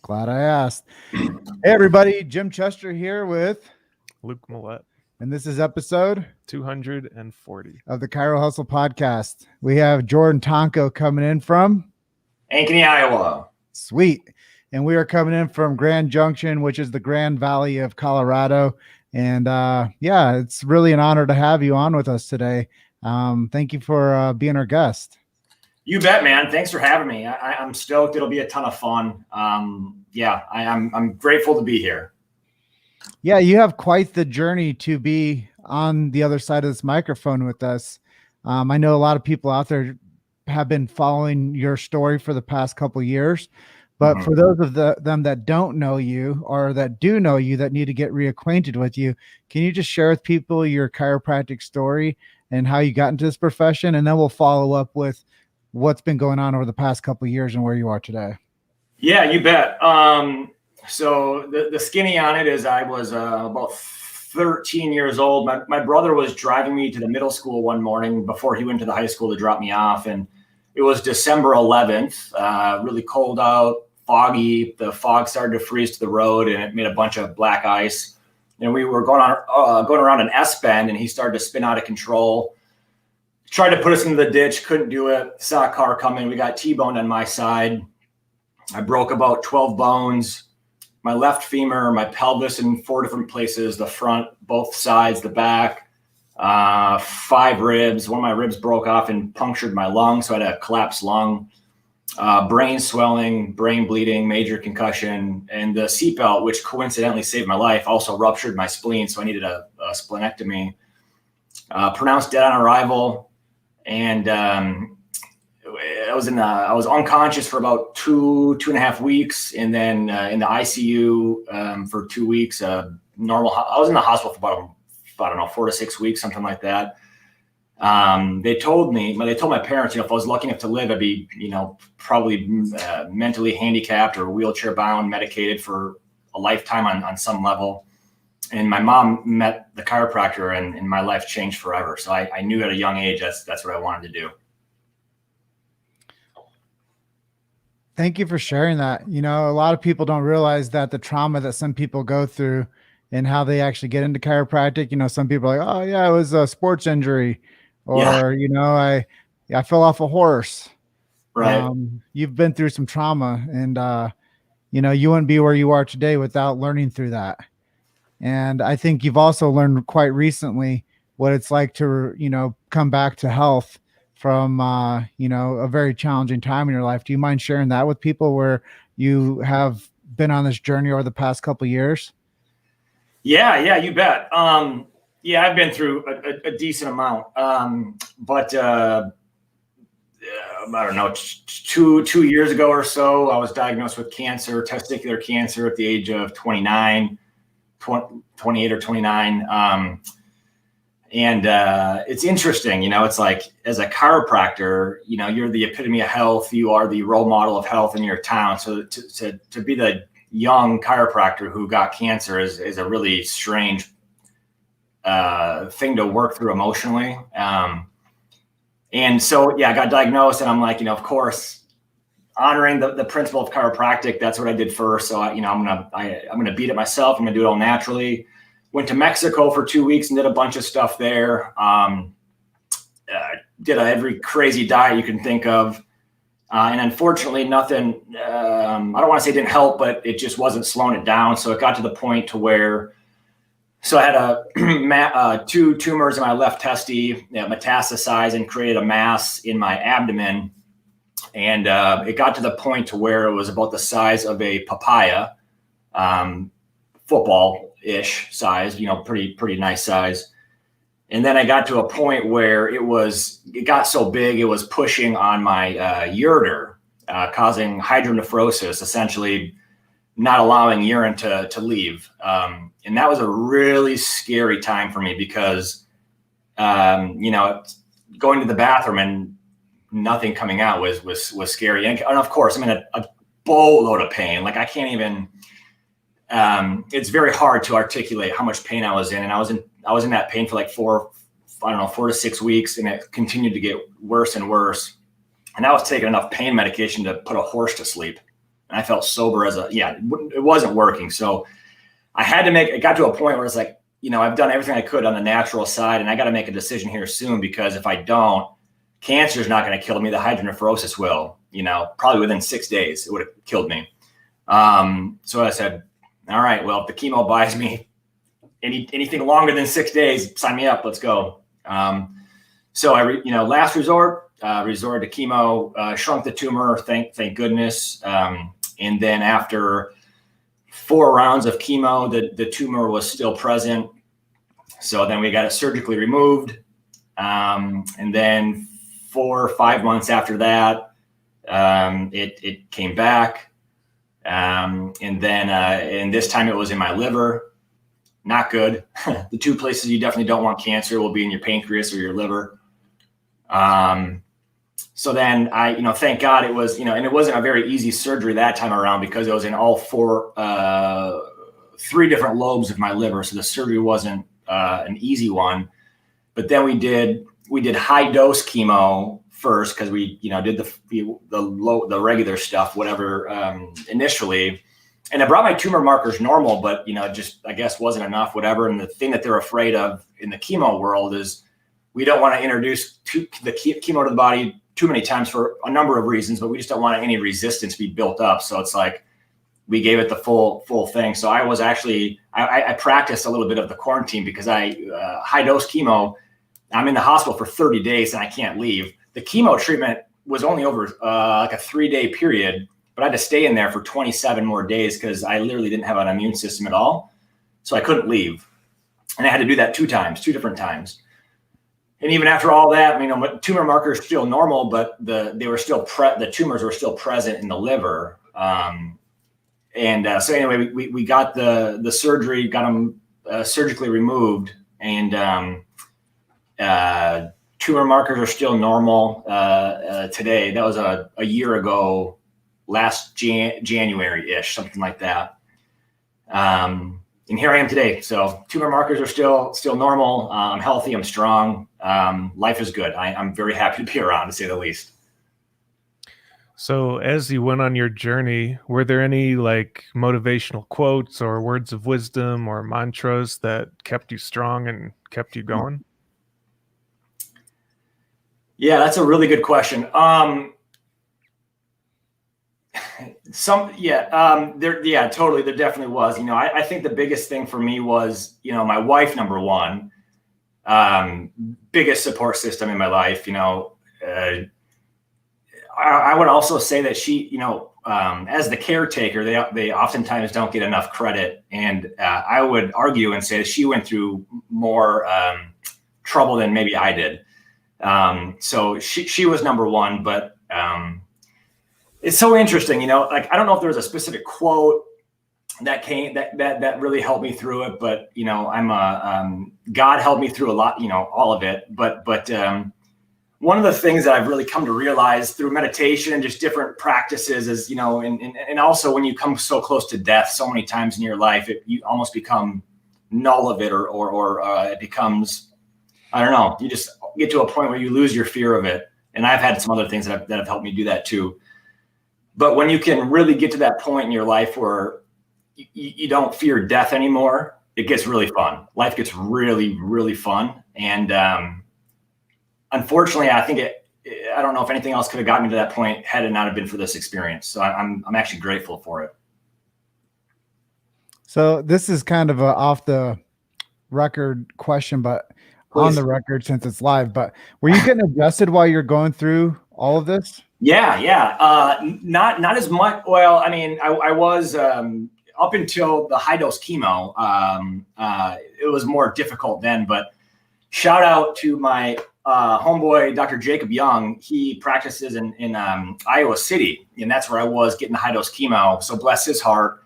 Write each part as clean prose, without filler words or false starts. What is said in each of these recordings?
Glad I asked. Hey, everybody. Jim Chester here with, Luke Millette, and this is episode 240 of the Chiro Hustle podcast. We have Jordan Tanko coming in from Ankeny, Iowa. Sweet. And we are coming in from Grand Junction, which is the Grand Valley of Colorado. And yeah, it's really an honor to have you on with us today. Thank you for being our guest. You bet, man. Thanks for having me. I'm stoked. It'll be a ton of fun. I'm grateful to be here. Yeah, you have quite the journey to be on the other side of this microphone with us. I know a lot of people out there have been following your story for the past couple of years, but for those of them that don't know you or that do know you that need to get reacquainted with you, can you just share with people your chiropractic story and how you got into this profession? And then we'll follow up with what's been going on over the past couple of years and where you are today. Yeah, you bet. So the skinny on it is I was about 13 years old. My brother was driving me to the middle school one morning before he went to the high school to drop me off. And it was December 11th, really cold out, foggy. The fog started to freeze to the road and it made a bunch of black ice. And we were going around an S-bend and he started to spin out of control. Tried to put us into the ditch, couldn't do it. Saw a car coming. We got T-boned on my side. I broke about 12 bones, my left femur, my pelvis in 4 different places, the front, both sides, the back, 5 ribs. One of my ribs broke off and punctured my lung, so I had a collapsed lung, brain swelling, brain bleeding, major concussion, and the seatbelt, which coincidentally saved my life, also ruptured my spleen, so I needed a splenectomy. Pronounced dead on arrival. And I was unconscious for about two and a half weeks, and then in the ICU for 2 weeks. I was in the hospital for about I don't know 4 to 6 weeks, something like that. They told my parents, if I was lucky enough to live, I'd be probably mentally handicapped or wheelchair bound, medicated for a lifetime on some level. And my mom met the chiropractor and my life changed forever. So I knew at a young age, that's what I wanted to do. Thank you for sharing that. A lot of people don't realize that the trauma that some people go through and how they actually get into chiropractic. Some people are like, oh yeah, it was a sports injury or, I fell off a horse. Right. You've been through some trauma and, you wouldn't be where you are today without learning through that. And I think you've also learned quite recently what it's like to, come back to health from, a very challenging time in your life. Do you mind sharing that with people where you have been on this journey over the past couple of years? Yeah, you bet. I've been through a decent amount. But I don't know, 2 years ago or so, I was diagnosed with cancer, testicular cancer at the age of 28 or 29. And it's interesting, it's like as a chiropractor, you're the epitome of health. You are the role model of health in your town. So to be the young chiropractor who got cancer is a really strange thing to work through emotionally. And so, I got diagnosed and I'm like, of course, honoring the principle of chiropractic, that's what I did first. So, I'm going to beat it myself. I'm going to do it all naturally. Went to Mexico for 2 weeks and did a bunch of stuff there. Did every crazy diet you can think of. And unfortunately, nothing, I don't want to say it didn't help, but it just wasn't slowing it down. So it got to the point to where, I had 2 tumors in my left testy, metastasized and created a mass in my abdomen. And it got to the point to where it was about the size of a papaya, football-ish size, pretty nice size. And then I got to a point where it got so big, it was pushing on my ureter, causing hydronephrosis, essentially not allowing urine to leave. And that was a really scary time for me because, going to the bathroom and nothing coming out was scary. And of course, I'm in a boatload of pain. Like I can't even, it's very hard to articulate how much pain I was in. And I was in that pain for like 4 to 6 weeks, and it continued to get worse and worse. And I was taking enough pain medication to put a horse to sleep. And I felt sober it wasn't working. So it got to a point where it's like, I've done everything I could on the natural side, and I got to make a decision here soon, because if I don't, cancer is not going to kill me. The hydronephrosis will, probably within 6 days, it would have killed me. So I said, all right, well, if the chemo buys me anything longer than 6 days, sign me up. Let's go. So last resort, resorted to chemo, shrunk the tumor. Thank goodness. And then after 4 rounds of chemo, the tumor was still present. So then we got it surgically removed. And then 4 or 5 months after that, it came back. And this time it was in my liver. Not good. The 2 places you definitely don't want cancer will be in your pancreas or your liver. So then thank God it was, and it wasn't a very easy surgery that time around, because it was in all 3 different lobes of my liver. So the surgery wasn't an easy one. But then we did high dose chemo first, because we did the regular stuff, whatever, initially. And I brought my tumor markers normal, but just, I guess, wasn't enough, whatever. And the thing that they're afraid of in the chemo world is we don't want to introduce the chemo to the body too many times for a number of reasons, but we just don't want any resistance to be built up. So it's like we gave it the full thing. So I was actually, I practiced a little bit of the quarantine, because high dose chemo, I'm in the hospital for 30 days and I can't leave. The chemo treatment was only over like a 3-day period, but I had to stay in there for 27 more days, because I literally didn't have an immune system at all. So I couldn't leave. And I had to do that 2 different times. And even after all that, tumor markers still normal, but the tumors were still present in the liver. So anyway, we got the surgery, got them surgically removed, and tumor markers are still normal today. That was a year ago, last January-ish, something like that. And here I am today. So tumor markers are still normal. I'm healthy. I'm strong. Life is good. I'm very happy to be around, to say the least. So as you went on your journey, were there any like motivational quotes or words of wisdom or mantras that kept you strong and kept you going? Yeah, that's a really good question. Totally. There definitely was. I think the biggest thing for me was, my wife, number one, biggest support system in my life. I would also say that she, as the caretaker, they oftentimes don't get enough credit. And I would argue and say that she went through more trouble than maybe I did. So she was number one, but it's so interesting, like, I don't know if there was a specific quote that came that really helped me through it, but God helped me through a lot, all of it. But one of the things that I've really come to realize through meditation and just different practices is, and also when you come so close to death so many times in your life, you almost become null of it, or it becomes, I don't know, you just get to a point where you lose your fear of it. And I've had some other things that have helped me do that too. But when you can really get to that point in your life where you don't fear death anymore, it gets really fun. Life gets really, really fun. And unfortunately, I think I don't know if anything else could have gotten me to that point had it not have been for this experience. So I'm actually grateful for it. So this is kind of a off the record question, but Please. On the record since it's live, but were you getting adjusted while you're going through all of this? Yeah. Not as much. Well, I was up until the high dose chemo. It was more difficult then, but shout out to my homeboy, Dr. Jacob Young. He practices in Iowa City, and that's where I was getting the high dose chemo. So bless his heart.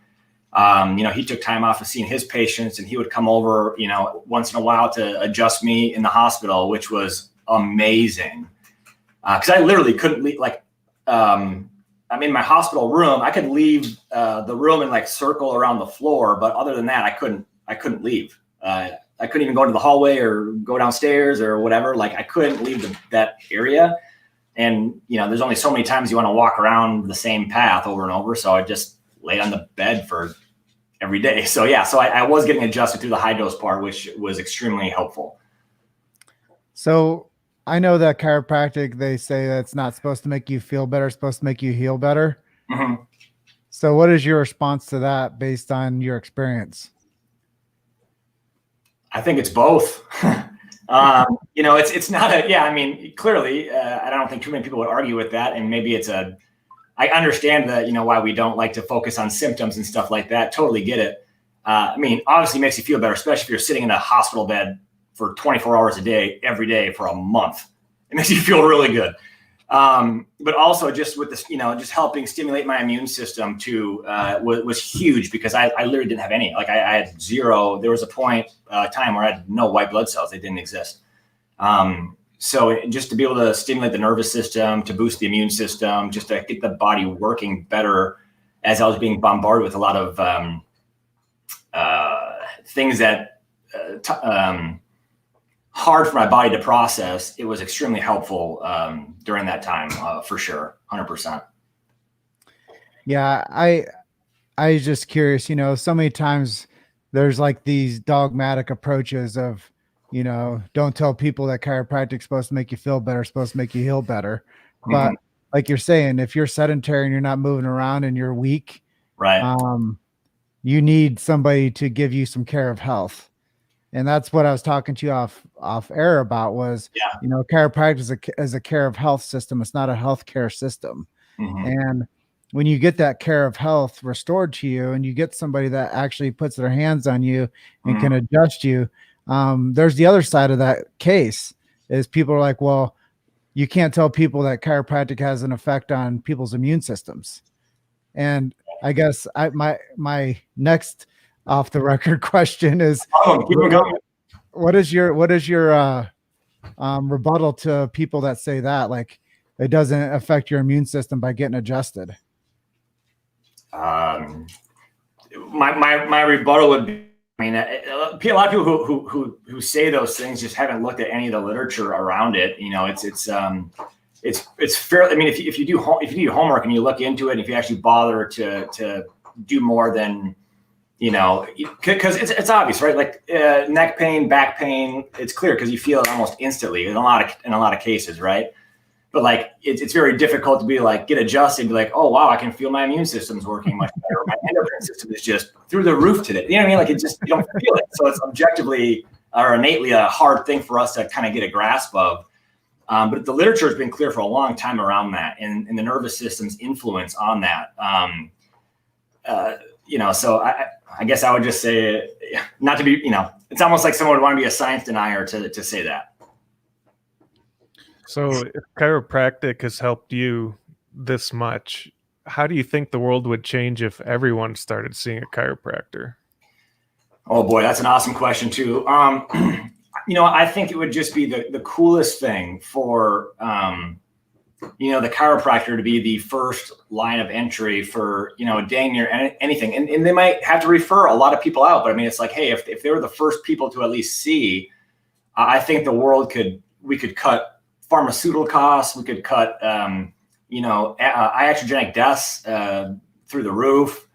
He took time off of seeing his patients, and he would come over, once in a while to adjust me in the hospital, which was amazing. Cause I literally couldn't leave. Like, I'm in my hospital room. I could leave the room and like circle around the floor, but other than that, I couldn't leave. I couldn't even go to the hallway or go downstairs or whatever. Like, I couldn't leave that area. And, there's only so many times you want to walk around the same path over and over. So I just laid on the bed for every day. So yeah, so I was getting adjusted through the high dose part, which was extremely helpful. So I know that chiropractic, they say that it's not supposed to make you feel better, it's supposed to make you heal better. Mm-hmm. So what is your response to that based on your experience? I think it's both. It's not clearly, I don't think too many people would argue with that. And maybe I understand that, why we don't like to focus on symptoms and stuff like that. Totally get it. Obviously it makes you feel better, especially if you're sitting in a hospital bed for 24 hours a day, every day for a month. It makes you feel really good. But also just with this, just helping stimulate my immune system too, was huge, because I literally didn't have any. Like I had zero. There was a time where I had no white blood cells. They didn't exist. So just to be able to stimulate the nervous system, to boost the immune system, just to get the body working better, as I was being bombarded with a lot of things that hard for my body to process, it was extremely helpful during that time, for sure, 100%. Yeah, I was just curious, so many times there's like these dogmatic approaches of, don't tell people that chiropractic is supposed to make you feel better, supposed to make you heal better. But like you're saying, if you're sedentary and you're not moving around and you're weak, right, you need somebody to give you some care of health. And that's what I was talking to you off air about was, chiropractic is a care of health system. It's not a healthcare system. And when you get that care of health restored to you, and you get somebody that actually puts their hands on you and can adjust you, there's the other side of that case is people are like, well, you can't tell people that chiropractic has an effect on people's immune systems. And I guess my next off the record question is, what is your rebuttal to people that say that, like, it doesn't affect your immune system by getting adjusted? My rebuttal would be, a lot of people who say those things just haven't looked at any of the literature around it. It's fair. If you do your homework and you look into it, and if you actually bother to do more than, because it's obvious, right? Like neck pain, back pain, it's clear because you feel it almost instantly in a lot of cases, right? But like it's very difficult to be like get adjusted and be like, oh wow, I can feel my immune system's working much better. My endocrine system is just through the roof today. You know what I mean? Like you don't feel it. So it's objectively or innately a hard thing for us to kind of get a grasp of. But the literature has been clear for a long time around that, and the nervous system's influence on that. So I guess I would just say, not to be, it's almost like someone would want to be a science denier to say that. So if chiropractic has helped you this much, how do you think the world would change if everyone started seeing a chiropractor? Oh boy, that's an awesome question too. I think it would just be the coolest thing for, the chiropractor to be the first line of entry for, dang near anything. And they might have to refer a lot of people out, but it's like, hey, if they were the first people to at least see, I think the world we could cut pharmaceutical costs. We could cut, iatrogenic deaths through the roof.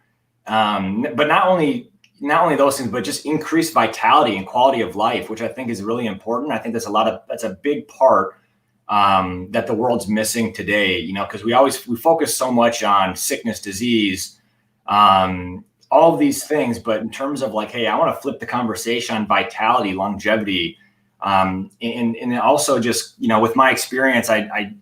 But not only those things, but just increased vitality and quality of life, which I think is really important. I think that's a big part that the world's missing today, because we focus so much on sickness, disease, all of these things. But in terms of like, hey, I want to flip the conversation on vitality, longevity, and also just, with my experience, I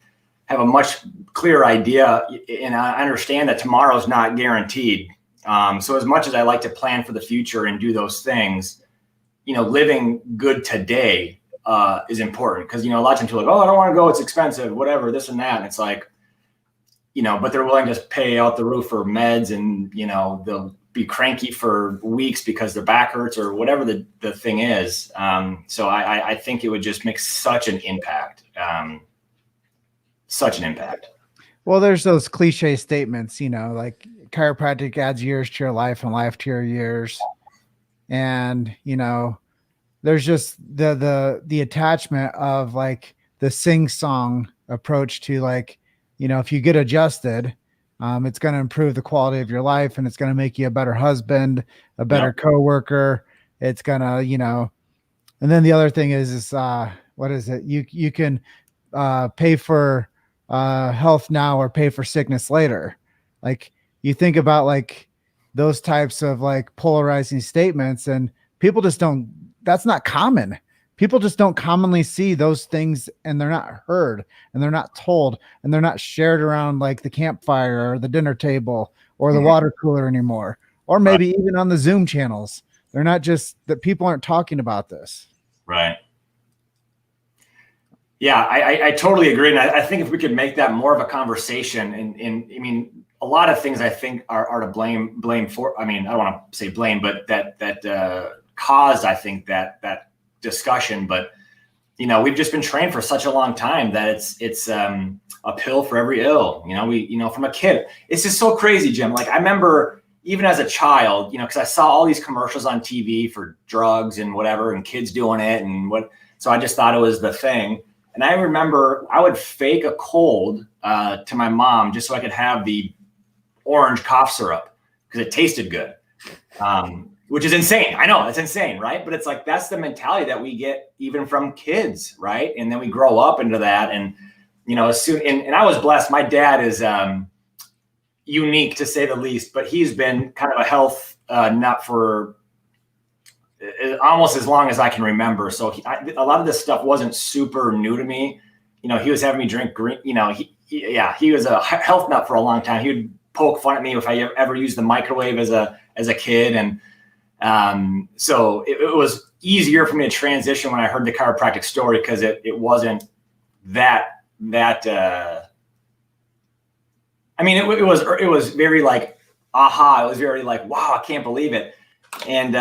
have a much clearer idea, and I understand that tomorrow's not guaranteed. So as much as I like to plan for the future and do those things, living good today is important, because, a lot of times people are like, oh, I don't want to go, it's expensive, whatever, this and that. And it's like, but they're willing to pay out the roof for meds, and, they'll be cranky for weeks because their back hurts or whatever the thing is. So I think it would just make such an impact. Well, there's those cliche statements, like chiropractic adds years to your life and life to your years. And, there's just the attachment of like the sing song approach to like, if you get adjusted, it's going to improve the quality of your life, and it's going to make you a better husband, a better coworker. It's going to, and then the other thing is what is it? You can pay for health now or pay for sickness later. Like you think about like those types of like polarizing statements, and people just don't, that's not common. People just don't commonly see those things, and they're not heard, and they're not told, and they're not shared around like the campfire or the dinner table or the water cooler anymore, or maybe even on the Zoom channels. They're not just that people aren't talking about this. Right. Yeah, I totally agree. And I think if we could make that more of a conversation, and I mean, a lot of things I think are to blame for, I mean, I don't want to say blame, but that caused, I think, that discussion. But, we've just been trained for such a long time that it's a pill for every ill, from a kid. It's just so crazy, Jim. Like I remember even as a child, because I saw all these commercials on TV for drugs and whatever, and kids doing it so I just thought it was the thing. And I remember I would fake a cold to my mom just so I could have the orange cough syrup because it tasted good, which is insane. I know it's insane, right? But it's like, that's the mentality that we get even from kids, right? And then we grow up into that. And, as soon, and I was blessed. My dad is unique to say the least, but he's been kind of a health nut for almost as long as I can remember. So a lot of this stuff wasn't super new to me. He was having me drink green, he was a health nut for a long time. He would poke fun at me if I ever used the microwave as a kid. And so it was easier for me to transition when I heard the chiropractic story, because it wasn't that I mean, it was very like, aha, it was very like, wow, I can't believe it. And,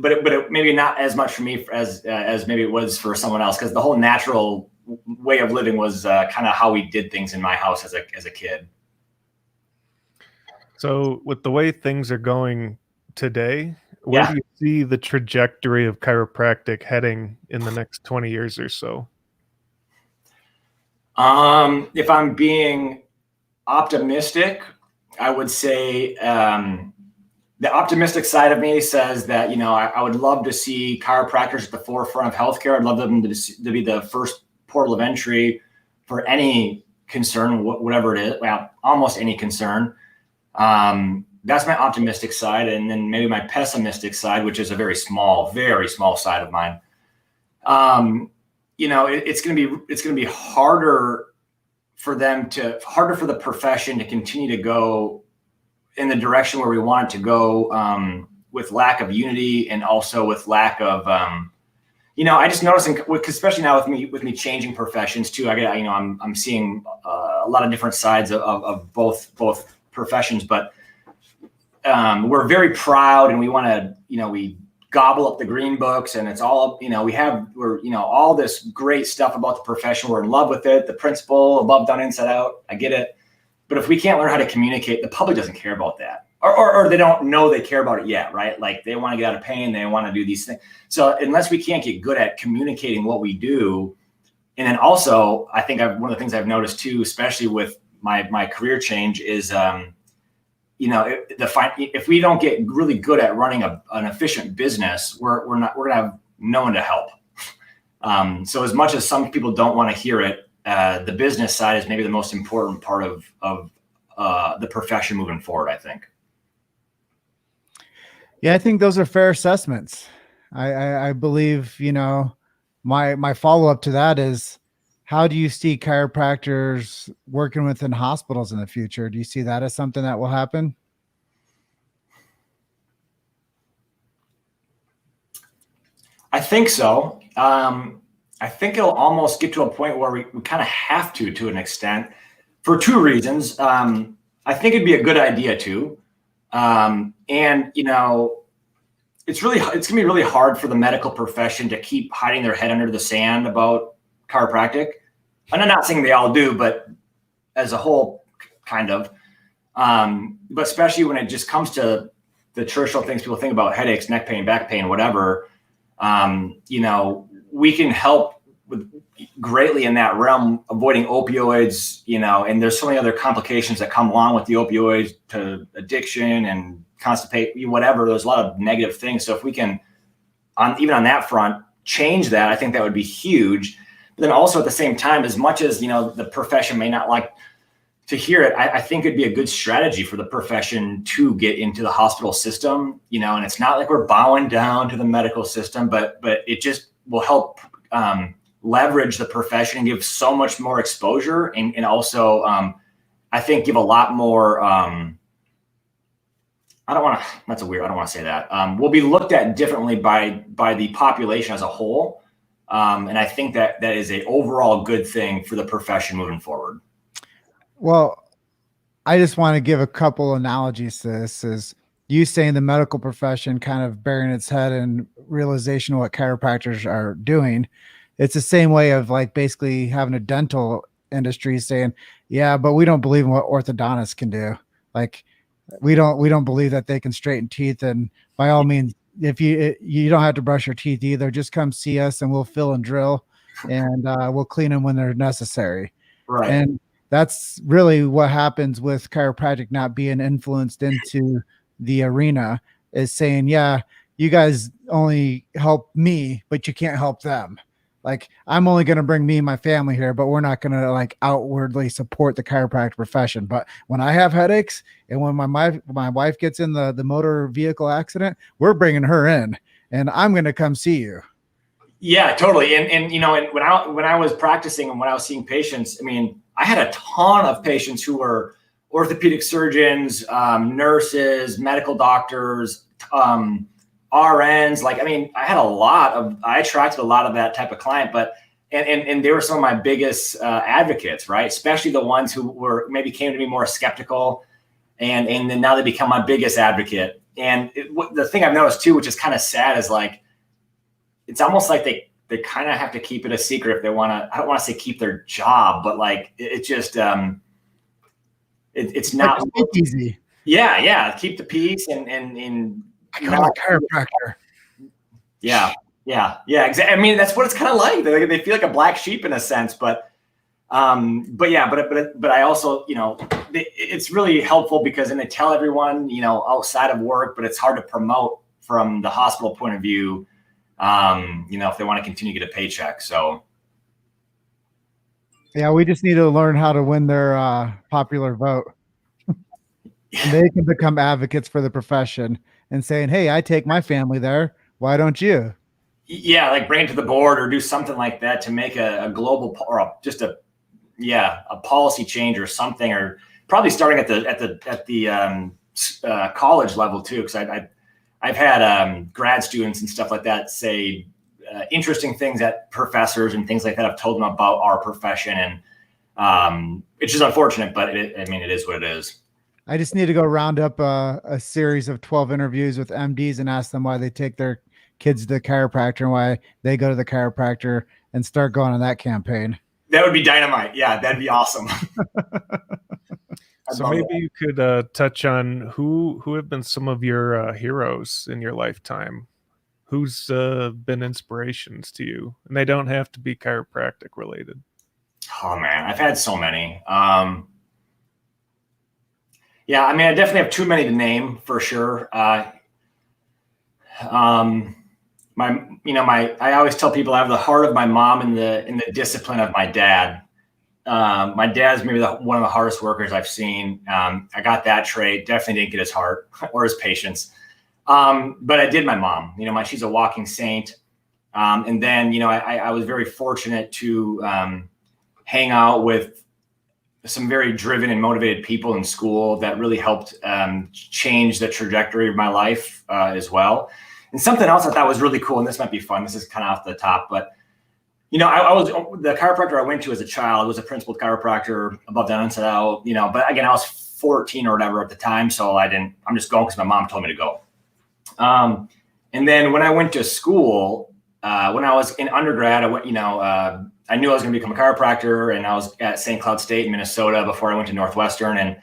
but it maybe not as much for me as maybe it was for someone else, because the whole natural way of living was kind of how we did things in my house as a kid. So with the way things are going today, where do you see the trajectory of chiropractic heading in the next 20 years or so? If I'm being optimistic, I would say, the optimistic side of me says that, I would love to see chiropractors at the forefront of healthcare. I'd love them to be the first portal of entry for any concern, whatever it is. Well, almost any concern. That's my optimistic side. And then maybe my pessimistic side, which is a very small side of mine. It's going to be harder for the profession to continue to go in the direction where we want it to go, with lack of unity, and also with lack of, I just noticing, especially now with me changing professions too. I'm seeing a lot of different sides of both professions, but we're very proud, and we want to, we gobble up the green books, and it's all, we're all this great stuff about the profession. We're in love with it. The principle, above, down, inside out. I get it. But if we can't learn how to communicate, the public doesn't care about that, or they don't know they care about it yet, right? Like they want to get out of pain, they want to do these things. So unless we can't get good at communicating what we do, and then also, I think one of the things I've noticed too, especially with my career change, is if we don't get really good at running an efficient business, we're gonna have no one to help. So as much as some people don't want to hear it, the business side is maybe the most important part of the profession moving forward, I think. Yeah, I think those are fair assessments. I believe, my follow-up to that is, how do you see chiropractors working within hospitals in the future? Do you see that as something that will happen? I think so. I think it'll almost get to a point where we kind of have to an extent, for two reasons. I think it'd be a good idea too. And it's gonna be really hard for the medical profession to keep hiding their head under the sand about chiropractic. And I'm not saying they all do, but as a whole, kind of. But especially when it just comes to the traditional things people think about: headaches, neck pain, back pain, whatever. We can help with greatly in that realm, avoiding opioids, and there's so many other complications that come along with the opioids, to addiction and constipate, whatever. There's a lot of negative things. So if we can, even on that front, change that, I think that would be huge. But then also at the same time, as much as, the profession may not like to hear it, I think it'd be a good strategy for the profession to get into the hospital system, and it's not like we're bowing down to the medical system, but it just will help leverage the profession and give so much more exposure, and also I think give a lot more, I don't want to say that. We'll be looked at differently by the population as a whole. And I think that is a overall good thing for the profession moving forward. Well, I just want to give a couple analogies to this. Is you saying the medical profession kind of bearing its head in realization of what chiropractors are doing. It's the same way of like basically having a dental industry saying, yeah, but we don't believe in what orthodontists can do. Like we don't believe that they can straighten teeth. And by all means, if you don't have to brush your teeth either, just come see us and we'll fill and drill, and we'll clean them when they're necessary. Right. And that's really what happens with chiropractic not being influenced into the arena, is saying, yeah, you guys only help me, but you can't help them. Like, I'm only going to bring me and my family here, but we're not going to like outwardly support the chiropractic profession. But when I have headaches and when my wife gets in the motor vehicle accident, we're bringing her in, and I'm going to come see you. Yeah, totally. And and when I was practicing and when I was seeing patients, I mean, I had a ton of patients who were orthopedic surgeons, nurses, medical doctors, RNs. Like, I mean, I attracted a lot of that type of client, but, and they were some of my biggest advocates, right? Especially the ones who maybe came to me more skeptical, and then now they become my biggest advocate. And the thing I've noticed too, which is kind of sad, is like, it's almost like they kind of have to keep it a secret if they want to. I don't want to say keep their job, but like it just it's not like easy. Yeah, keep the peace and I got a chiropractor. Yeah, exactly. I mean, that's what it's kind of like. They feel like a black sheep in a sense, but I also, it's really helpful because then they tell everyone, outside of work, but it's hard to promote from the hospital point of view. If they want to continue to get a paycheck. So yeah, we just need to learn how to win their popular vote. And they can become advocates for the profession and saying, hey, I take my family there. Why don't you? Yeah, like bring it to the board or do something like that to make a global or a policy change or something, or probably starting at the college level too, because I've had grad students and stuff like that say interesting things that professors and things like that have told them about our profession. And it's just unfortunate, but it is what it is. I just need to go round up a series of 12 interviews with MDs and ask them why they take their kids to the chiropractor and why they go to the chiropractor, and start going on that campaign. That would be dynamite. Yeah, that'd be awesome. So maybe you could touch on who have been some of your heroes in your lifetime. Who's been inspirations to you? And they don't have to be chiropractic related. Oh man, I've had so many. Yeah, I mean, I definitely have too many to name for sure. I always tell people I have the heart of my mom and the discipline of my dad. My dad's maybe one of the hardest workers I've seen. I got that trait. Definitely didn't get his heart or his patience. But I did my mom. She's a walking saint. And then, I was very fortunate to hang out with some very driven and motivated people in school that really helped change the trajectory of my life as well. And something else I thought was really cool, and this might be fun. This is kind of off the top, but I was the chiropractor I went to as a child was a principal chiropractor, above down, inside out. But again, I was 14 or whatever at the time, so I'm just going because my mom told me to go. And then when I went to school, when I was in undergrad, I went. I knew I was going to become a chiropractor, and I was at St. Cloud State in Minnesota before I went to Northwestern, and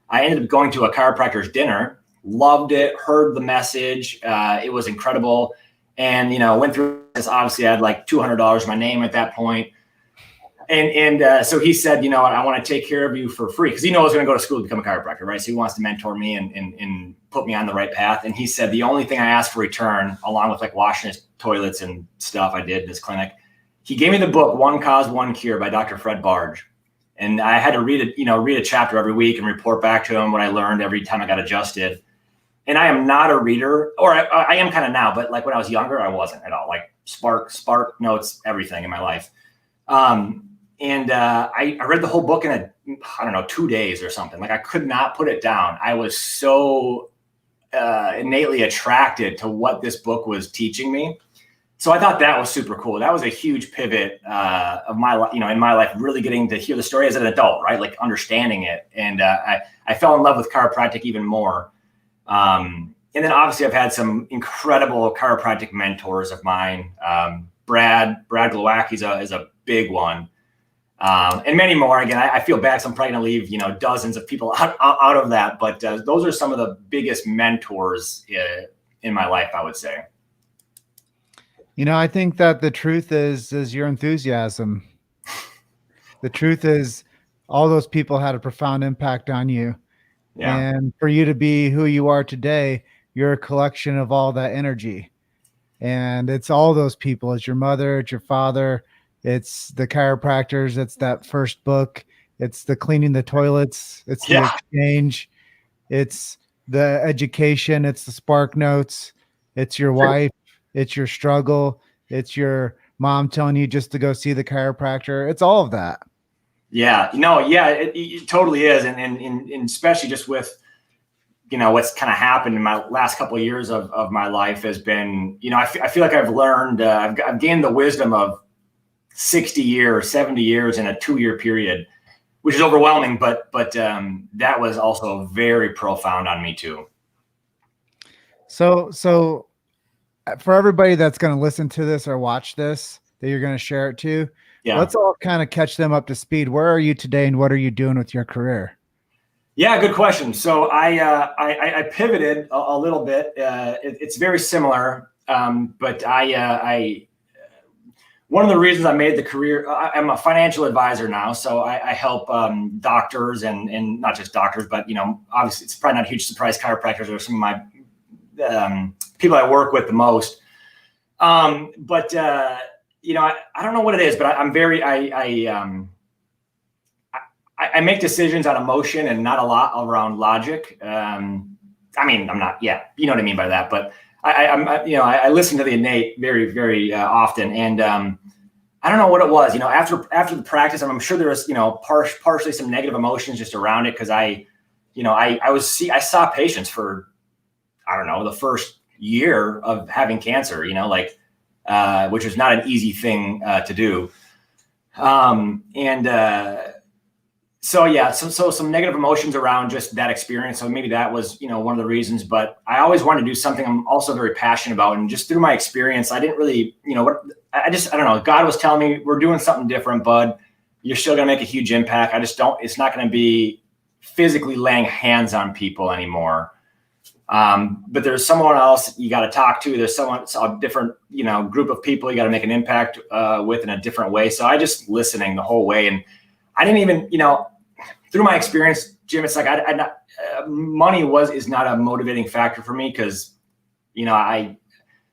I ended up going to a chiropractor's dinner. Loved it, heard the message. It was incredible. And, went through this. Obviously, I had like $200 my name at that point. So he said, you know, I want to take care of you for free, because he knows I was going to go to school to become a chiropractor, right? So he wants to mentor me and put me on the right path. And he said, the only thing I asked for return, along with like washing his toilets and stuff I did in his clinic, he gave me the book, One Cause, One Cure by Dr. Fred Barge. And I had to read a chapter every week and report back to him what I learned every time I got adjusted. And I am not a reader, or I am kind of now, but like when I was younger, I wasn't at all. Like Spark notes, everything in my life. I read the whole book in 2 days or something. Like I could not put it down. I was so innately attracted to what this book was teaching me. So I thought that was super cool. That was a huge pivot of my life, in my life, really getting to hear the story as an adult, right? Like understanding it. And I fell in love with chiropractic even more. And then obviously I've had some incredible chiropractic mentors of mine. Brad Glowacki is a big one. And many more. Again, I feel bad, so I'm probably going to leave, dozens of people out of that. But those are some of the biggest mentors in my life, I would say. I think that the truth is your enthusiasm. The truth is all those people had a profound impact on you. Yeah. And for you to be who you are today, you're a collection of all that energy. And it's all those people. It's your mother, it's your father, it's the chiropractors, it's that first book, it's the cleaning the toilets, it's the exchange, it's the education, it's the spark notes, it's your wife, it's your struggle, it's your mom telling you just to go see the chiropractor. It's all of that. Yeah, it totally is. And especially just with, what's kind of happened in my last couple of years of my life has been, I feel like I've learned, I've gained the wisdom of 60 years, 70 years in a 2-year period, which is overwhelming, but that was also very profound on me too. So for everybody that's going to listen to this or watch this, that you're going to share it to, let's all kind of catch them up to speed. Where are you today and what are you doing with your career? Yeah, good question. So I pivoted a little bit. It's very similar, but one of the reasons I made the career, I'm a financial advisor now. So I help doctors and not just doctors, but, obviously it's probably not a huge surprise. Chiropractors are some of my people I work with the most. I don't know what it is, but I'm very, I make decisions on emotion and not a lot around logic. I'm not, you know what I mean by that, but I listen to the innate very, very often. And I don't know what it was, after the practice, I'm sure there was, partially some negative emotions just around it. Cause I saw patients for, the first year of having cancer, which is not an easy thing to do. So some negative emotions around just that experience. So maybe that was, one of the reasons, but I always wanted to do something I'm also very passionate about. And just through my experience, I didn't really, I don't know. God was telling me we're doing something different, bud. You're still going to make a huge impact. It's not going to be physically laying hands on people anymore. But there's someone else you got to talk to. There's a different, group of people you got to make an impact with in a different way. So I just listening the whole way. And I didn't even, through my experience, Jim, it's like money is not a motivating factor for me because,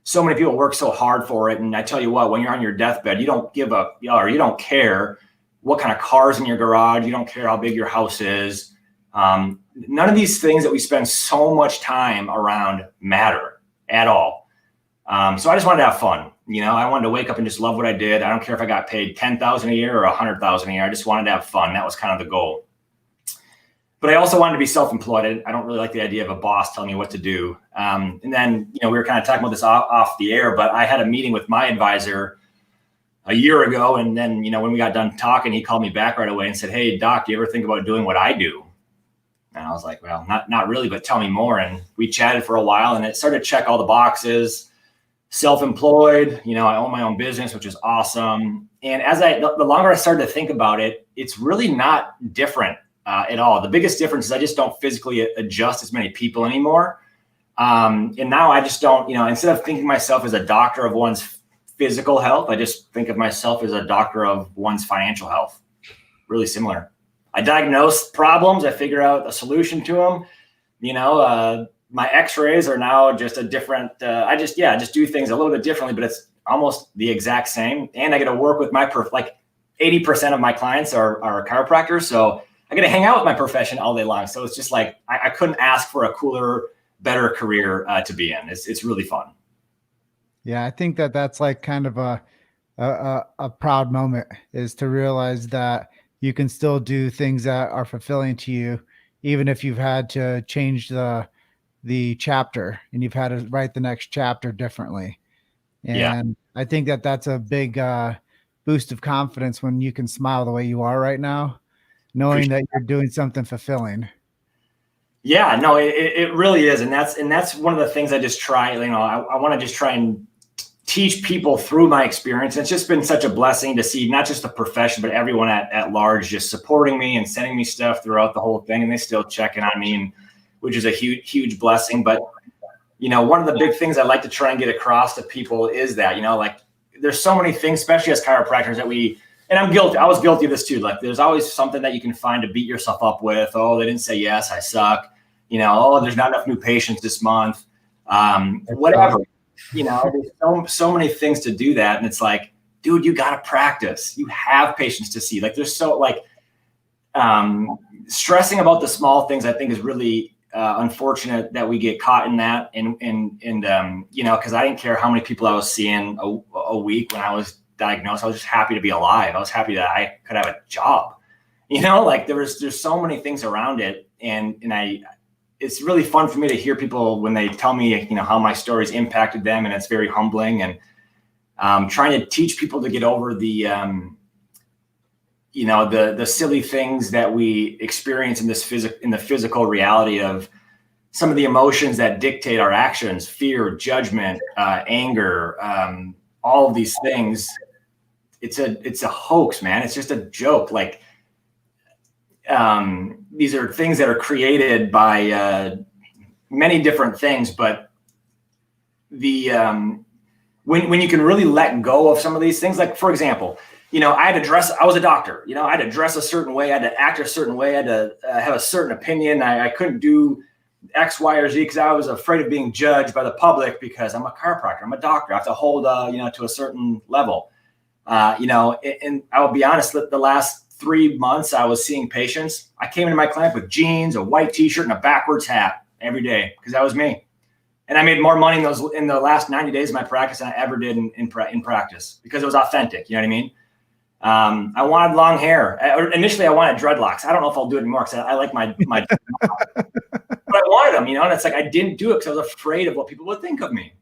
so many people work so hard for it. And I tell you what, when you're on your deathbed, you don't give up or you don't care what kind of cars in your garage. You don't care how big your house is. None of these things that we spend so much time around matter at all. So I just wanted to have fun. I wanted to wake up and just love what I did. I don't care if I got paid $10,000 a year or $100,000 a year. I just wanted to have fun. That was kind of the goal. But I also wanted to be self-employed. I don't really like the idea of a boss telling me what to do. And then, we were kind of talking about this off the air, but I had a meeting with my advisor a year ago. And then, when we got done talking, he called me back right away and said, "Hey, Doc, do you ever think about doing what I do?" And I was like, "Well, not really, but tell me more." And we chatted for a while and it started to check all the boxes. Self-employed, I own my own business, which is awesome. And the longer I started to think about it, it's really not different at all. The biggest difference is I just don't physically adjust as many people anymore. And now I just don't, instead of thinking myself as a doctor of one's physical health. I just think of myself as a doctor of one's financial health. Really similar. I diagnose problems. I figure out a solution to them. My x-rays are now just a different, I just do things a little bit differently, but it's almost the exact same. And I get to work with like 80% of my clients are chiropractors. So I get to hang out with my profession all day long. So it's just like, I couldn't ask for a cooler, better career to be in. It's really fun. Yeah. I think that's like kind of a proud moment, is to realize that you can still do things that are fulfilling to you, even if you've had to change the chapter and you've had to write the next chapter differently. And I think that's a big boost of confidence when you can smile the way you are right now, knowing that you're doing something fulfilling. Yeah, no, it really is. And that's one of the things I just try, I want to just try and teach people through my experience. And it's just been such a blessing to see not just the profession, but everyone at large just supporting me and sending me stuff throughout the whole thing. And they still checking on me, and which is a huge, huge blessing. But, one of the big things I like to try and get across to people is that, like there's so many things, especially as chiropractors, that and I'm guilty. I was guilty of this too. Like there's always something that you can find to beat yourself up with. Oh, they didn't say yes, I suck. Oh, there's not enough new patients this month. Whatever, there's so many things to do that. And it's like, dude, you got to practice. You have patients to see. Like there's stressing about the small things, I think, is really unfortunate that we get caught in that. And because I didn't care how many people I was seeing a week when I was diagnosed. I was just happy to be alive. I was happy that I could have a job. Like there's so many things around it. And it's really fun for me to hear people when they tell me, how my stories impacted them. And it's very humbling. And trying to teach people to get over the silly things that we experience in the physical reality of some of the emotions that dictate our actions: fear, judgment, anger, all of these things. It's a hoax, man. It's just a joke. Like, these are things that are created by many different things, but when you can really let go of some of these things, like for example, I was a doctor, I had to dress a certain way, I had to act a certain way, I had to have a certain opinion. I couldn't do X, Y, or Z because I was afraid of being judged by the public because I'm a chiropractor, I'm a doctor. I have to hold, to a certain level. And I will be honest, the last 3 months I was seeing patients. I came into my clinic with jeans, a white t-shirt, and a backwards hat every day because that was me. And I made more money in the last 90 days of my practice than I ever did in practice because it was authentic. You know what I mean? I wanted long hair. Initially, I wanted dreadlocks. I don't know if I'll do it anymore because I like my but I wanted them, and it's like I didn't do it because I was afraid of what people would think of me.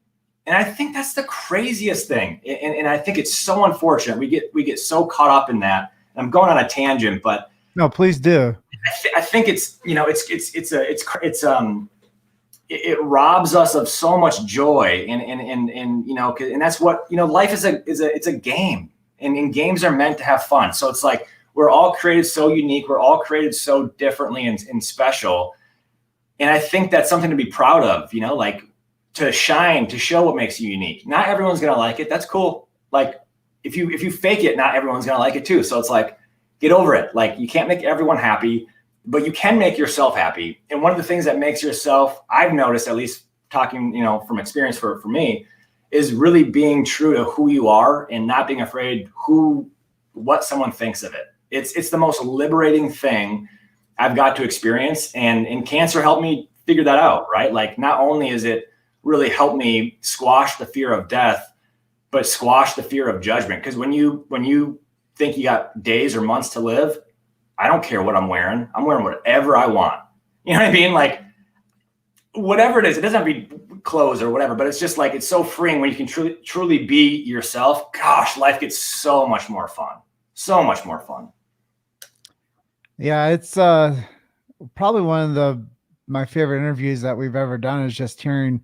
And I think that's the craziest thing. And I think it's so unfortunate. We get so caught up in that. I'm going on a tangent, but no, please do. I think it robs us of so much joy, and that's what life is a game, and games are meant to have fun. So it's like we're all created so unique, we're all created so differently and special, and I think that's something to be proud of. Like to shine, to show what makes you unique. Not everyone's gonna like it. That's cool. Like if you fake it, not everyone's gonna like it too. So it's like, get over it. Like you can't make everyone happy, but you can make yourself happy. And one of the things that makes yourself, I've noticed, at least talking, from experience for me, is really being true to who you are and not being afraid what someone thinks of it. It's the most liberating thing I've got to experience. And cancer helped me figure that out, right? Like not only is it really helped me squash the fear of death, but squash the fear of judgment. Because when you think you got days or months to live, I don't care what I'm wearing. I'm wearing whatever I want. You know what I mean? Like whatever it is, it doesn't have to be clothes or whatever, but it's just like, it's so freeing when you can truly be yourself. Gosh, life gets so much more fun. So much more fun. Yeah. It's probably one of my favorite interviews that we've ever done, is just hearing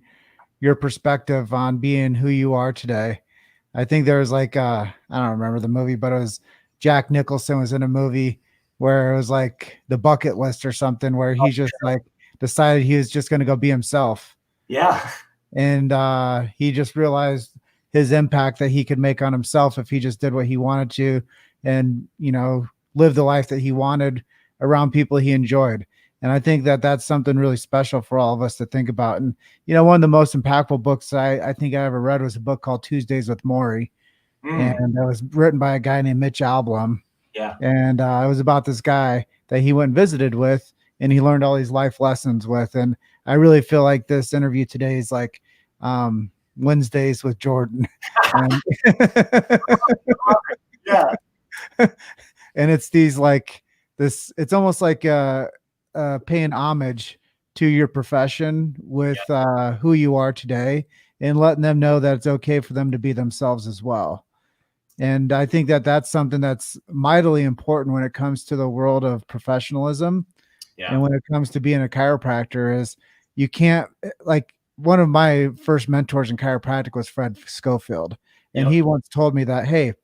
your perspective on being who you are today. I think there was like, I don't remember the movie, but it was Jack Nicholson was in a movie where it was like The Bucket List or something, where he just like decided he was just going to go be himself. Yeah. And he just realized his impact that he could make on himself if he just did what he wanted to and, live the life that he wanted around people he enjoyed. And I think that that's something really special for all of us to think about. And, one of the most impactful books I think I ever read was a book called Tuesdays with Maury. And that was written by a guy named Mitch Albom. Yeah. And it was about this guy that he went and visited with, and he learned all these life lessons with. And I really feel like this interview today is like Wednesdays with Jordan. Yeah. And it's these like this, it's almost like paying homage to your profession with who you are today and letting them know that it's okay for them to be themselves as well. And I think that that's something that's mightily important when it comes to the world of professionalism. Yeah. And when it comes to being a chiropractor is you can't, like, one of my first mentors in chiropractic was Fred Schofield. And he once told me that, hey,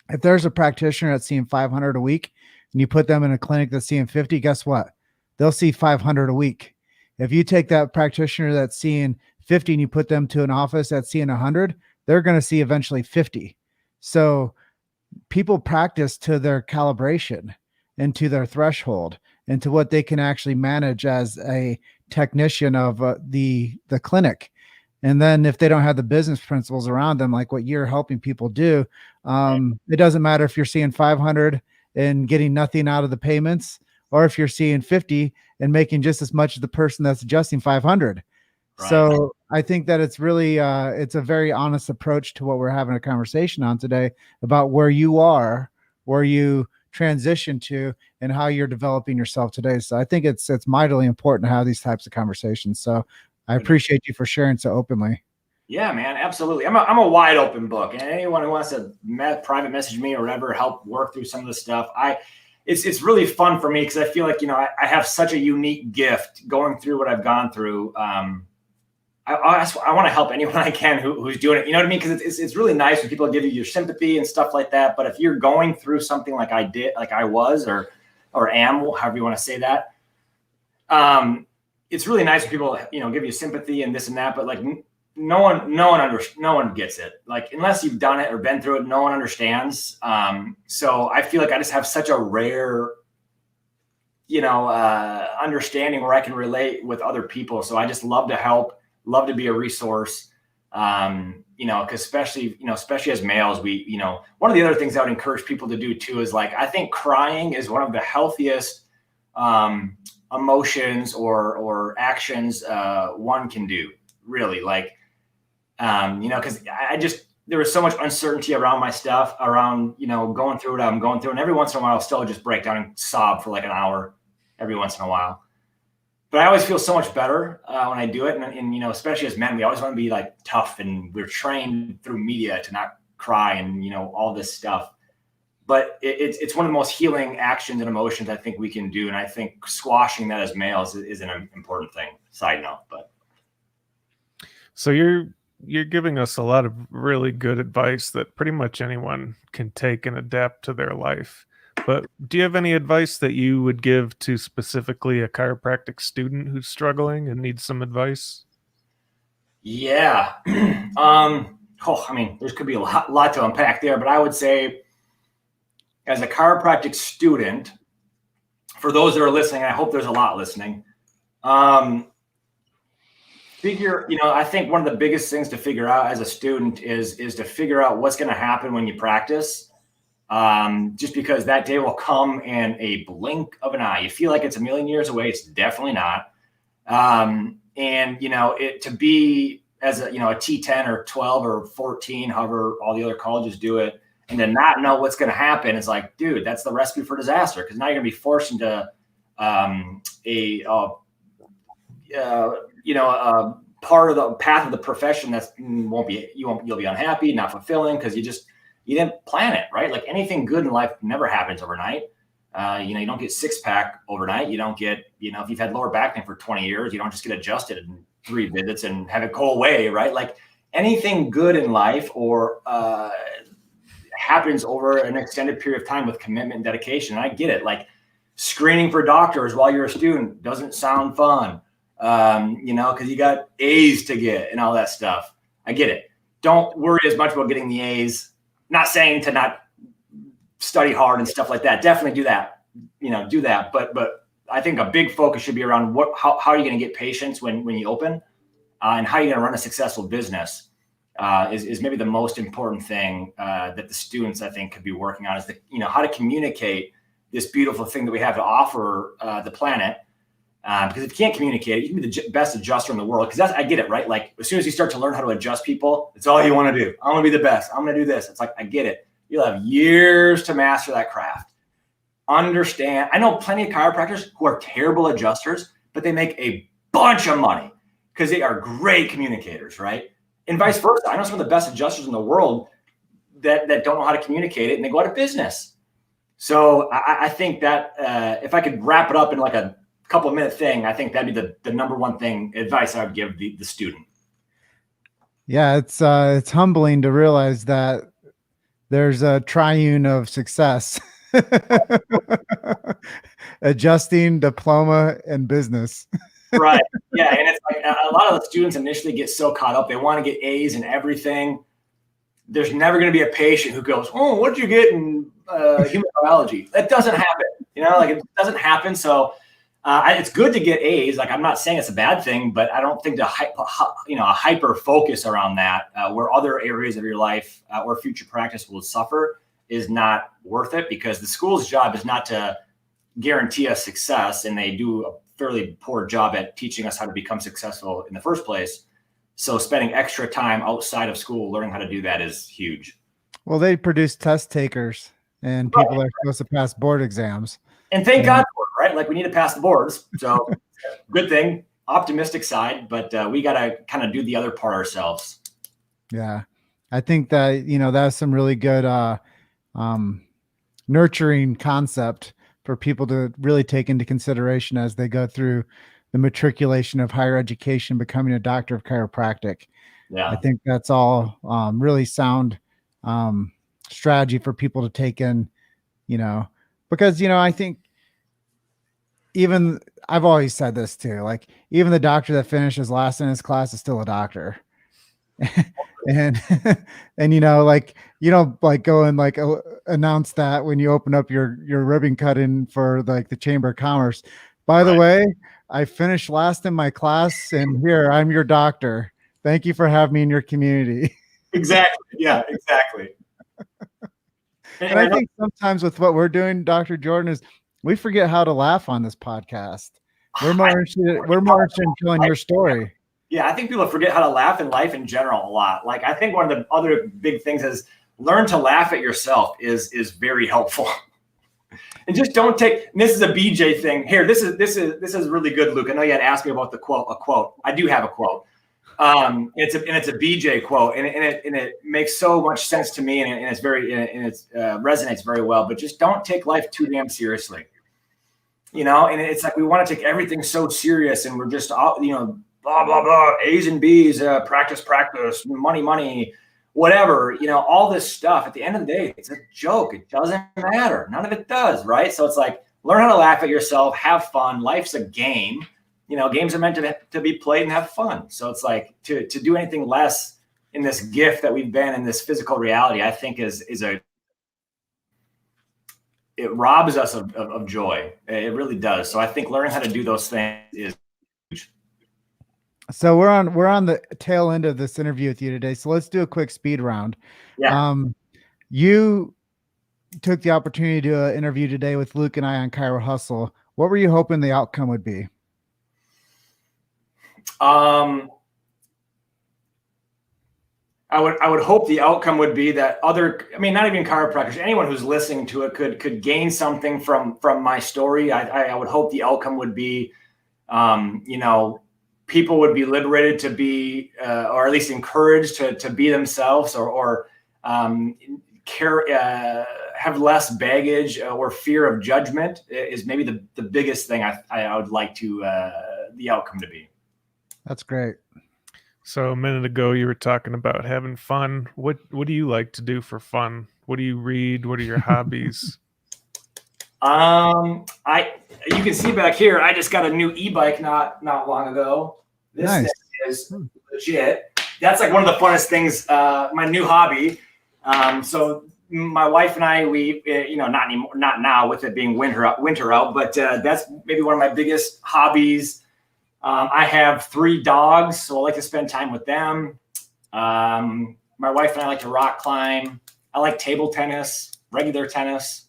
if there's a practitioner that's seeing 500 a week and you put them in a clinic that's seeing 50, guess what? They'll see 500 a week. If you take that practitioner that's seeing 50 and you put them to an office that's seeing 100, they're going to see eventually 50. So people practice to their calibration and to their threshold and to what they can actually manage as a technician of the clinic. And then if they don't have the business principles around them, like what you're helping people do, it doesn't matter if you're seeing 500 and getting nothing out of the payments, or if you're seeing 50 and making just as much as the person that's adjusting 500. Right. So I think that it's really, it's a very honest approach to what we're having a conversation on today about where you are, where you transition to, and how you're developing yourself today. So I think it's mightily important to have these types of conversations. So I appreciate you for sharing so openly. Yeah, man, absolutely. I'm a wide open book, and anyone who wants to private message me or whatever, help work through some of the stuff. It's really fun for me because I feel like, I have such a unique gift going through what I've gone through. I want to help anyone I can who's doing it. You know what I mean? Because it's really nice when people give you your sympathy and stuff like that. But if you're going through something like I did, like I was, or am, however you want to say that, it's really nice when people, give you sympathy and this and that. But like no one gets it. Like unless you've done it or been through it, no one understands. So I feel like I just have such a rare, understanding where I can relate with other people. So I just love to help. Love to be a resource, because especially as males, we, one of the other things I would encourage people to do too is like, I think crying is one of the healthiest emotions or actions one can do, really. Like, because there was so much uncertainty around my stuff, around, going through what I'm going through. And every once in a while, I'll still just break down and sob for like an hour every once in a while. But I always feel so much better when I do it. And especially as men, we always want to be like tough, and we're trained through media to not cry and, all this stuff. But it's one of the most healing actions and emotions I think we can do. And I think squashing that as males is an important thing. Side note, but. So you're giving us a lot of really good advice that pretty much anyone can take and adapt to their life. But do you have any advice that you would give to specifically a chiropractic student who's struggling and needs some advice? Yeah. There could be a lot to unpack there, but I would say as a chiropractic student, for those that are listening, I hope there's a lot listening. I think one of the biggest things to figure out as a student is to figure out what's going to happen when you practice. Just because that day will come in a blink of an eye. You feel like it's a million years away. It's definitely not. To be as a T10 or 12 or 14, however all the other colleges do it, and to not know what's going to happen is like, dude, that's the recipe for disaster. Because now you're going to be forced into a part of the path of the profession that's you'll be unhappy, not fulfilling, because you didn't plan it, right? Like anything good in life never happens overnight. You don't get six pack overnight. You don't get, if you've had lower back pain for 20 years, you don't just get adjusted in 3 visits and have it go away, right? Like anything good in life or happens over an extended period of time with commitment and dedication. And I get it. Like screening for doctors while you're a student doesn't sound fun, because you got A's to get and all that stuff. I get it. don't worry as much about getting the A's. Not saying to not study hard and stuff like that. Definitely do that. Do that. But I think a big focus should be around how are you going to get patients when you open, and how are you going to run a successful business is maybe the most important thing that the students, I think, could be working on, is how to communicate this beautiful thing that we have to offer the planet. Because if you can't communicate, you can be the best adjuster in the world. Because I get it, right? Like, as soon as you start to learn how to adjust people, it's all you want to do. I want to be the best. I'm going to do this. It's like, I get it. You'll have years to master that craft. Understand. I know plenty of chiropractors who are terrible adjusters, but they make a bunch of money because they are great communicators, right? And vice versa. I know some of the best adjusters in the world that don't know how to communicate it, and they go out of business. So I think that if I could wrap it up in like a couple of minute thing, I think that'd be the number one thing advice I would give the student. Yeah, it's humbling to realize that there's a triune of success: adjusting, diploma, and business. Right. Yeah. And it's like a lot of the students initially get so caught up. They want to get A's in everything. There's never going to be a patient who goes, "Oh, what did you get in human biology?" That doesn't happen. Like, it doesn't happen. So it's good to get A's. Like, I'm not saying it's a bad thing, but I don't think a hyper focus around that, where other areas of your life or future practice will suffer, is not worth it, because the school's job is not to guarantee us success, and they do a fairly poor job at teaching us how to become successful in the first place. So spending extra time outside of school learning how to do that is huge. Well, they produce test takers, and people are supposed to pass board exams. And thank God for it, right? Like, we need to pass the boards. So good thing, optimistic side, but we got to kind of do the other part ourselves. Yeah. I think that, that's some really good nurturing concept for people to really take into consideration as they go through the matriculation of higher education, becoming a doctor of chiropractic. Yeah. I think that's all really sound strategy for people to take in, because, I think I've always said this too, like, even the doctor that finishes last in his class is still a doctor. and like, you don't like go and like announce that when you open up your ribbon cutting for like the Chamber of Commerce. By the way, I finished last in my class, and here, I'm your doctor. Thank you for having me in your community. Exactly. Yeah, exactly. And I think sometimes with what we're doing, Dr. Jordan, is we forget how to laugh on this podcast. We're more interested in telling your story. Yeah, I think people forget how to laugh in life in general a lot. Like, I think one of the other big things is learn to laugh at yourself is very helpful. And just don't take, and this is a BJ thing. Here, this is really good, Luke. I know you had asked me about a quote. I do have a quote. It's a BJ quote, and it makes so much sense to me, and it's resonates very well. But just don't take life too damn seriously, And it's like we want to take everything so serious, and we're just blah blah blah, A's and B's, practice, money, whatever, all this stuff. At the end of the day, it's a joke. It doesn't matter. None of it does, right? So it's like, learn how to laugh at yourself, have fun. Life's a game. Games are meant to be played and have fun. So it's like to do anything less in this gift that we've been in, this physical reality, I think it robs us of joy. It really does. So I think learning how to do those things is huge. So we're on the tail end of this interview with you today. So let's do a quick speed round. Yeah. You took the opportunity to do an interview today with Luke and I on Chiro Hustle. What were you hoping the outcome would be? I would hope the outcome would be that not even chiropractors, anyone who's listening to it could gain something from my story. I would hope the outcome would be, people would be liberated to be, or at least encouraged to be themselves, or have less baggage or fear of judgment is maybe the biggest thing I would like to the outcome to be. That's great. So a minute ago, you were talking about having fun. What do you like to do for fun? What do you read? What are your hobbies? You can see back here, I just got a new e-bike not long ago. This Nice. thing is legit. that's like one of the funnest things. My new hobby. So my wife and I, we, not anymore, not now with it being winter out, but that's maybe one of my biggest hobbies. I have 3 dogs, so I like to spend time with them. My wife and I like to rock climb. I like table tennis, regular tennis,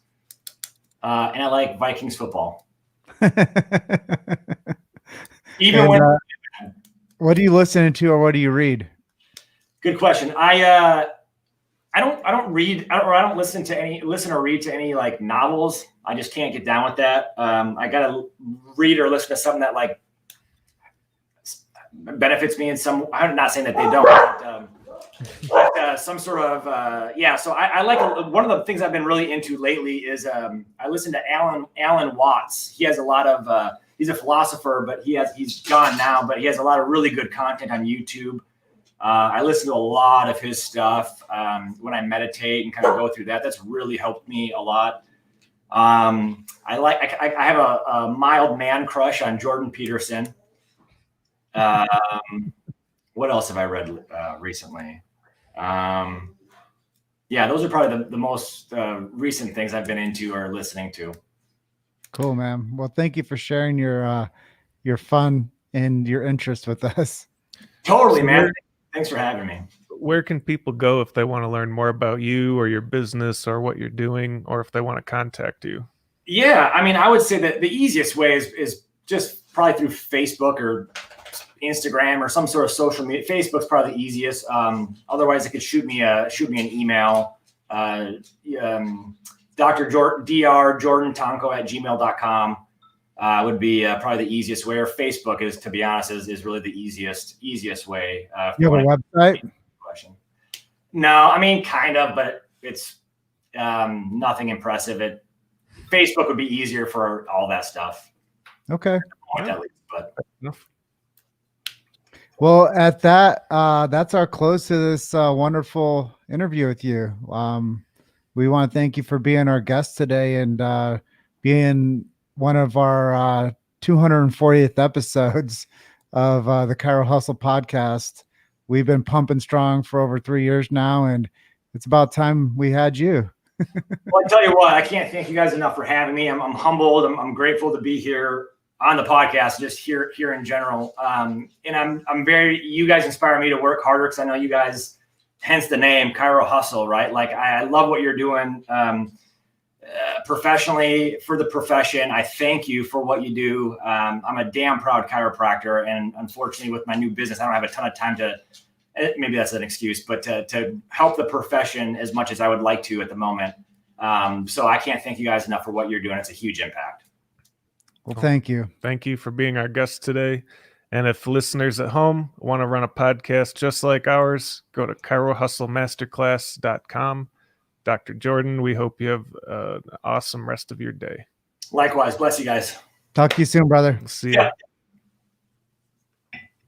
and I like Vikings football. Even when. What are you listening to, or what do you read? Good question. I don't read or I don't listen or read to any like novels. I just can't get down with that. I gotta read or listen to something that like benefits me in some. I'm not saying that they don't. But some sort of So I like one of the things I've been really into lately is I listen to Alan Watts. He has a lot of he's a philosopher, but he's gone now. But he has a lot of really good content on YouTube. I listen to a lot of his stuff when I meditate and kind of go through that. That's really helped me a lot. I have a mild man crush on Jordan Peterson. What else have I read recently? Those are probably the most recent things I've been into or listening to. Cool, man. Well, thank you for sharing your fun and your interest with us. Totally, man. Thanks for having me. Where can people go if they want to learn more about you or your business or what you're doing, or if they want to contact you? Yeah, I mean, I would say that the easiest way is just probably through Facebook or Instagram or some sort of social media. Facebook's probably the easiest. Otherwise, it could shoot me an email. Dr. Jordan Tanko at gmail.com would be probably the easiest way. Or Facebook is, to be honest, is really the easiest way. You have a website? Question. No, I mean, kind of, but it's nothing impressive. Facebook would be easier for all that stuff. Okay. At least, but. Well, at that, that's our close to this wonderful interview with you. We want to thank you for being our guest today and being one of our 240th episodes of the Chiro Hustle podcast. We've been pumping strong for over 3 years now, and it's about time we had you. Well, I tell you what, I can't thank you guys enough for having me. I'm humbled. I'm grateful to be here on the podcast, just here in general. And you guys inspire me to work harder because I know you guys, hence the name Chiro Hustle, right? Like I love what you're doing professionally for the profession. I thank you for what you do. I'm a damn proud chiropractor, and unfortunately with my new business, I don't have a ton of time to, maybe that's an excuse, but to help the profession as much as I would like to at the moment. So I can't thank you guys enough for what you're doing. It's a huge impact. Well, thank you. Thank you for being our guest today. And if listeners at home want to run a podcast just like ours, go to chirohustlemasterclass.com. Dr. Jordan, we hope you have an awesome rest of your day. Likewise. Bless you guys. Talk to you soon, brother. See you.